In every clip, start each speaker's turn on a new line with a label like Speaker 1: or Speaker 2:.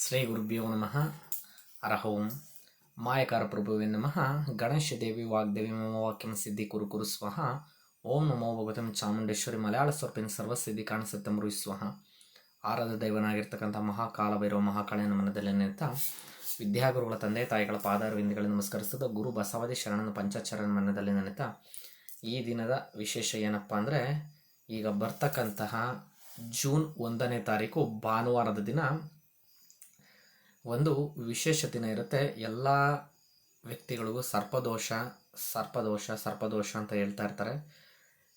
Speaker 1: ಶ್ರೀ ಗುರುಭ್ಯೋ ನಮಃ. ಹರಃ ಓಂ. ಮಾಯಕಾರ ಪ್ರಭುವೇ ನಮಃ. ಗಣೇಶ ದೇವಿ ವಾಗ್ದೇವಿ ಮಮ ವಾಕ್ಯಂ ಸಿದ್ಧಿ ಕುರು ಕುರು ಸ್ವಹ. ಓಂ ನಮೋ ಭಗವತಂ ಚಾಮುಂಡೇಶ್ವರಿ ಮಲಯಾಳ ಸ್ವರ್ಪಿನ ಸರ್ವಸಿದ್ಧಿ ಕಾಣಿಸುತ್ತಮರು ಸ್ವಹ. ಆರಾಧ ದೈವನಾಗಿರ್ತಕ್ಕಂಥ ಮಹಾಕಾಲ ಭೈರವ ಮಹಾಕಾಳಿನ ಮನದಲ್ಲಿ ನೆನೆತ ವಿದ್ಯಾಗುರುಗಳ ತಂದೆ ತಾಯಿಗಳ ಪಾದಾರವಿಂದಗಳಿಗೆ ನಮಸ್ಕರಿಸಿದ ಗುರು ಬಸವಾದಿ ಶರಣನ ಪಂಚಾಚರಣ ಮನದಲ್ಲಿ ನೆನೆತ ಈ ದಿನದ ವಿಶೇಷ ಏನಪ್ಪ ಅಂದರೆ, ಈಗ ಬರ್ತಕ್ಕಂತಹ ಜೂನ್ 1ನೇ ತಾರೀಕು ಭಾನುವಾರದ ದಿನ ಒಂದು ವಿಶೇಷ ದಿನ ಇರುತ್ತೆ. ಎಲ್ಲ ವ್ಯಕ್ತಿಗಳಿಗೂ ಸರ್ಪದೋಷ ಅಂತ ಹೇಳ್ತಾ ಇರ್ತಾರೆ.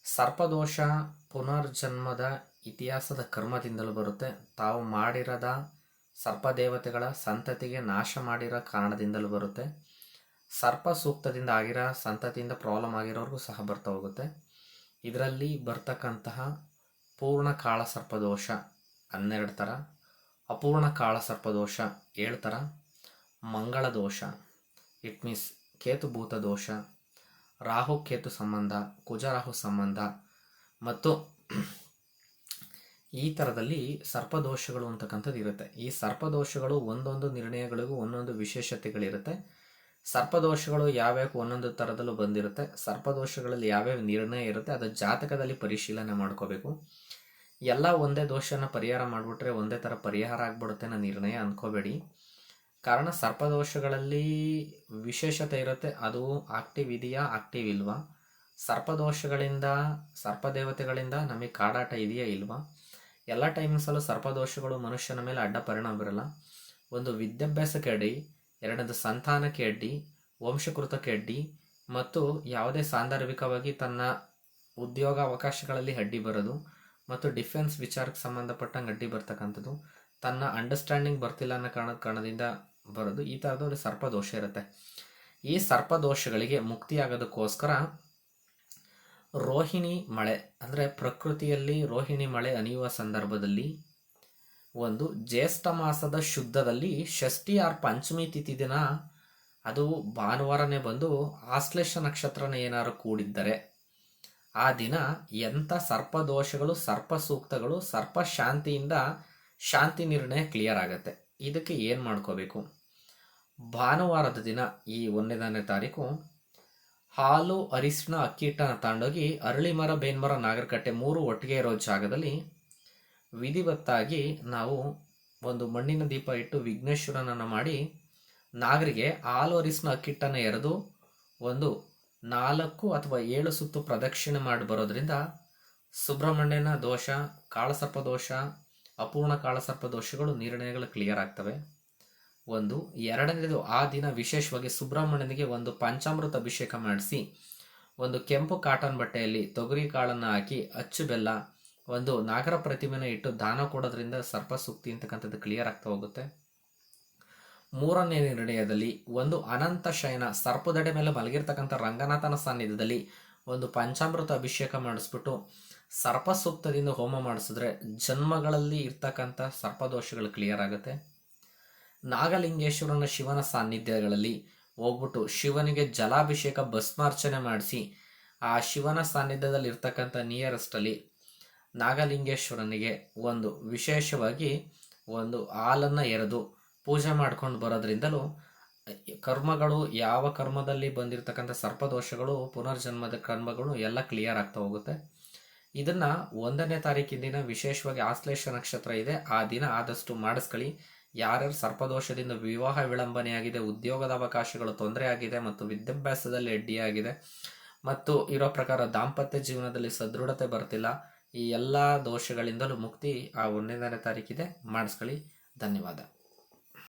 Speaker 1: ಸರ್ಪದೋಷ ಪುನರ್ಜನ್ಮದ ಇತಿಹಾಸದ ಕರ್ಮದಿಂದಲೂ ಬರುತ್ತೆ. ತಾವು ಮಾಡಿರದ ಸರ್ಪದೇವತೆಗಳ ಸಂತತಿಗೆ ನಾಶ ಮಾಡಿರೋ ಕಾರಣದಿಂದಲೂ ಬರುತ್ತೆ. ಸರ್ಪ ಸೂಕ್ತದಿಂದ ಆಗಿರೋ ಸಂತತಿಯಿಂದ ಪ್ರಾಬ್ಲಮ್ ಆಗಿರೋರ್ಗೂ ಸಹ ಬರ್ತಾ ಹೋಗುತ್ತೆ. ಇದರಲ್ಲಿ ಬರ್ತಕ್ಕಂತಹ ಪೂರ್ಣ ಕಾಳ ಸರ್ಪದೋಷ 12 ಥರ, ಅಪೂರ್ಣ ಕಾಳ ಸರ್ಪದೋಷ 7 ಥರ, ಮಂಗಳ ದೋಷ ಇಟ್ ಮೀನ್ಸ್ ಕೇತುಭೂತ ದೋಷ, ರಾಹು ಕೇತು ಸಂಬಂಧ, ಕುಜರಾಹು ಸಂಬಂಧ ಮತ್ತು ಈ ಥರದಲ್ಲಿ ಸರ್ಪದೋಷಗಳು ಅಂತಕ್ಕಂಥದ್ದು ಇರುತ್ತೆ. ಈ ಸರ್ಪದೋಷಗಳು ಒಂದೊಂದು ನಿರ್ಣಯಗಳಿಗೂ ಒಂದೊಂದು ವಿಶೇಷತೆಗಳಿರುತ್ತೆ. ಸರ್ಪದೋಷಗಳು ಯಾವ್ಯಾವ ಒಂದೊಂದು ಥರದಲ್ಲೂ ಬಂದಿರುತ್ತೆ. ಸರ್ಪದೋಷಗಳಲ್ಲಿ ಯಾವ್ಯಾವ ನಿರ್ಣಯ ಇರುತ್ತೆ ಅದು ಜಾತಕದಲ್ಲಿ ಪರಿಶೀಲನೆ ಮಾಡ್ಕೋಬೇಕು. ಎಲ್ಲ ಒಂದೇ ದೋಷನ ಪರಿಹಾರ ಮಾಡಿಬಿಟ್ರೆ ಒಂದೇ ಥರ ಪರಿಹಾರ ಆಗ್ಬಿಡುತ್ತೆ ಅನ್ನೋ ನಿರ್ಣಯ ಅಂದ್ಕೋಬೇಡಿ. ಕಾರಣ ಸರ್ಪದೋಷಗಳಲ್ಲಿ ವಿಶೇಷತೆ ಇರುತ್ತೆ. ಅದು ಆಕ್ಟಿವ್ ಇದೆಯಾ ಆಕ್ಟಿವ್ ಇಲ್ವಾ, ಸರ್ಪದೋಷಗಳಿಂದ ಸರ್ಪದೇವತೆಗಳಿಂದ ನಮಗೆ ಕಾಡಾಟ ಇದೆಯಾ ಇಲ್ವಾ, ಎಲ್ಲ ಟೈಮ್ಸಲ್ಲೂ ಸರ್ಪದೋಷಗಳು ಮನುಷ್ಯನ ಮೇಲೆ ಅಡ್ಡ ಪರಿಣಾಮ ಬರಲ್ಲ. ಒಂದು ವಿದ್ಯಾಭ್ಯಾಸಕ್ಕೆ ಅಡ್ಡಿ, ಎರಡನೇದು ಸಂತಾನಕ್ಕೆ ಅಡ್ಡಿ, ವಂಶಕೃತಕ್ಕೆ ಅಡ್ಡಿ ಮತ್ತು ಯಾವುದೇ ಸಾಂದರ್ಭಿಕವಾಗಿ ತನ್ನ ಉದ್ಯೋಗ ಅವಕಾಶಗಳಲ್ಲಿ ಅಡ್ಡಿ ಬರೋದು ಮತ್ತು ಡಿಫೆನ್ಸ್ ವಿಚಾರಕ್ಕೆ ಸಂಬಂಧಪಟ್ಟಂಗೆ ಅಡ್ಡಿ ಬರ್ತಕ್ಕಂಥದ್ದು, ತನ್ನ ಅಂಡರ್ಸ್ಟ್ಯಾಂಡಿಂಗ್ ಬರ್ತಿಲ್ಲ ಅನ್ನೋ ಕಾರಣದಿಂದ ಬರೋದು, ಈ ಥರದಲ್ಲಿ ಸರ್ಪದೋಷ ಇರುತ್ತೆ. ಈ ಸರ್ಪದೋಷಗಳಿಗೆ ಮುಕ್ತಿಯಾಗೋದಕ್ಕೋಸ್ಕರ ರೋಹಿಣಿ ಮಳೆ ಅಂದರೆ ಪ್ರಕೃತಿಯಲ್ಲಿ ರೋಹಿಣಿ ಮಳೆ ಹನಿಯುವ ಸಂದರ್ಭದಲ್ಲಿ ಒಂದು ಜ್ಯೇಷ್ಠ ಮಾಸದ ಶುದ್ಧದಲ್ಲಿ ಷಷ್ಠಿ ಆರ್ ಪಂಚಮಿ ತಿಥಿ ದಿನ, ಅದು ಭಾನುವಾರನೇ ಬಂದು ಆಶ್ಲೇಷ ನಕ್ಷತ್ರನ ಏನಾದ್ರು ಕೂಡಿದ್ದರೆ ಆ ದಿನ ಎಂಥ ಸರ್ಪದೋಷಗಳು, ಸರ್ಪ ಸೂಕ್ತಗಳು, ಸರ್ಪ ಶಾಂತಿಯಿಂದ ಶಾಂತಿ ನಿರ್ಣಯ ಕ್ಲಿಯರ್ ಆಗುತ್ತೆ. ಇದಕ್ಕೆ ಏನು ಮಾಡ್ಕೋಬೇಕು? ಭಾನುವಾರದ ದಿನ ಈ 1ನೇ ತಾರೀಕು ಹಾಲು, ಅರಿಶಿನ, ಅಕ್ಕಿ ಹಿಟ್ಟನ್ನು ತಗೊಂಡೋಗಿ ಅರಳಿ ಮರ, ಬೇನ್ಮರ, ನಾಗರಕಟ್ಟೆ 3 ಒಟ್ಟಿಗೆ ಇರೋ ಜಾಗದಲ್ಲಿ ವಿಧಿವತ್ತಾಗಿ ನಾವು ಒಂದು ಮಣ್ಣಿನ ದೀಪ ಇಟ್ಟು ವಿಘ್ನೇಶ್ವರನನ್ನು ಮಾಡಿ ನಾಗರಿಗೆ ಹಾಲು, ಅರಿಶಿನ, ಅಕ್ಕಿ ಹಿಟ್ಟನ್ನು ಎರೆದು ಒಂದು 4 ಅಥವಾ 7 ಸುತ್ತು ಪ್ರದಕ್ಷಿಣೆ ಮಾಡಿ ಬರೋದ್ರಿಂದ ಸುಬ್ರಹ್ಮಣ್ಯನ ದೋಷ, ಕಾಳಸರ್ಪ ದೋಷ, ಅಪೂರ್ಣ ಕಾಳಸರ್ಪ ದೋಷಗಳು ನಿರ್ಣಯಗಳು ಕ್ಲಿಯರ್ ಆಗ್ತವೆ. ಒಂದು ಎರಡನೇದು, ಆ ದಿನ ವಿಶೇಷವಾಗಿ ಸುಬ್ರಹ್ಮಣ್ಯನಿಗೆ ಒಂದು ಪಂಚಾಮೃತ ಅಭಿಷೇಕ ಮಾಡಿಸಿ ಒಂದು ಕೆಂಪು ಕಾಟನ್ ಬಟ್ಟೆಯಲ್ಲಿ ತೊಗರಿ ಕಾಳನ್ನು ಹಾಕಿ ಅಚ್ಚು ಬೆಲ್ಲ ಒಂದು ನಾಗರ ಪ್ರತಿಮೆನ ಇಟ್ಟು ದಾನ ಕೊಡೋದ್ರಿಂದ ಸರ್ಪ ಸೂಕ್ತಿ ಅಂತಕ್ಕಂಥದ್ದು ಕ್ಲಿಯರ್ ಆಗ್ತಾ ಹೋಗುತ್ತೆ. 3ನೇ ನಿರ್ಣಯದಲ್ಲಿ ಒಂದು ಅನಂತ ಶಯನ ಸರ್ಪದಡೆ ಮೇಲೆ ಮಲಗಿರ್ತಕ್ಕಂಥ ರಂಗನಾಥನ ಸಾನ್ನಿಧ್ಯದಲ್ಲಿ ಒಂದು ಪಂಚಾಮೃತ ಅಭಿಷೇಕ ಮಾಡಿಸ್ಬಿಟ್ಟು ಸರ್ಪ ಸೂಕ್ತದಿಂದ ಹೋಮ ಮಾಡಿಸಿದ್ರೆ ಜನ್ಮಗಳಲ್ಲಿ ಇರ್ತಕ್ಕಂಥ ಸರ್ಪದೋಷಗಳು ಕ್ಲಿಯರ್ ಆಗುತ್ತೆ. ನಾಗಲಿಂಗೇಶ್ವರನ ಶಿವನ ಸಾನ್ನಿಧ್ಯಗಳಲ್ಲಿ ಹೋಗ್ಬಿಟ್ಟು ಶಿವನಿಗೆ ಜಲಾಭಿಷೇಕ ಭಸ್ಮಾರ್ಚನೆ ಮಾಡಿಸಿ ಆ ಶಿವನ ಸಾನ್ನಿಧ್ಯದಲ್ಲಿ ಇರ್ತಕ್ಕಂಥ ನಿಯರೆಸ್ಟಲ್ಲಿ ನಾಗಲಿಂಗೇಶ್ವರನಿಗೆ ಒಂದು ವಿಶೇಷವಾಗಿ ಒಂದು ಹಾಲನ್ನು ಎರೆದು ಪೂಜೆ ಮಾಡ್ಕೊಂಡು ಬರೋದ್ರಿಂದಲೂ ಕರ್ಮಗಳು, ಯಾವ ಕರ್ಮದಲ್ಲಿ ಬಂದಿರತಕ್ಕಂಥ ಸರ್ಪದೋಷಗಳು, ಪುನರ್ಜನ್ಮದ ಕರ್ಮಗಳು ಎಲ್ಲ ಕ್ಲಿಯರ್ ಆಗ್ತಾ ಹೋಗುತ್ತೆ. ಇದನ್ನು 1ನೇ ತಾರೀಕಿನ ದಿನ ವಿಶೇಷವಾಗಿ ಆಶ್ಲೇಷ ನಕ್ಷತ್ರ ಇದೆ, ಆ ದಿನ ಆದಷ್ಟು ಮಾಡಿಸ್ಕೊಳ್ಳಿ. ಯಾರ್ಯಾರು ಸರ್ಪದೋಷದಿಂದ ವಿವಾಹ ವಿಳಂಬನೆಯಾಗಿದೆ, ಉದ್ಯೋಗದ ಅವಕಾಶಗಳು ತೊಂದರೆ ಆಗಿದೆ ಮತ್ತು ವಿದ್ಯಾಭ್ಯಾಸದಲ್ಲಿ ಅಡ್ಡಿಯಾಗಿದೆ ಮತ್ತು ಇರೋ ಪ್ರಕಾರ ದಾಂಪತ್ಯ ಜೀವನದಲ್ಲಿ ಸದೃಢತೆ ಬರ್ತಿಲ್ಲ, ಈ ಎಲ್ಲ ದೋಷಗಳಿಂದಲೂ ಮುಕ್ತಿ ಆ 1ನೇ ತಾರೀಕಿದೆ, ಮಾಡಿಸ್ಕೊಳ್ಳಿ. ಧನ್ಯವಾದ.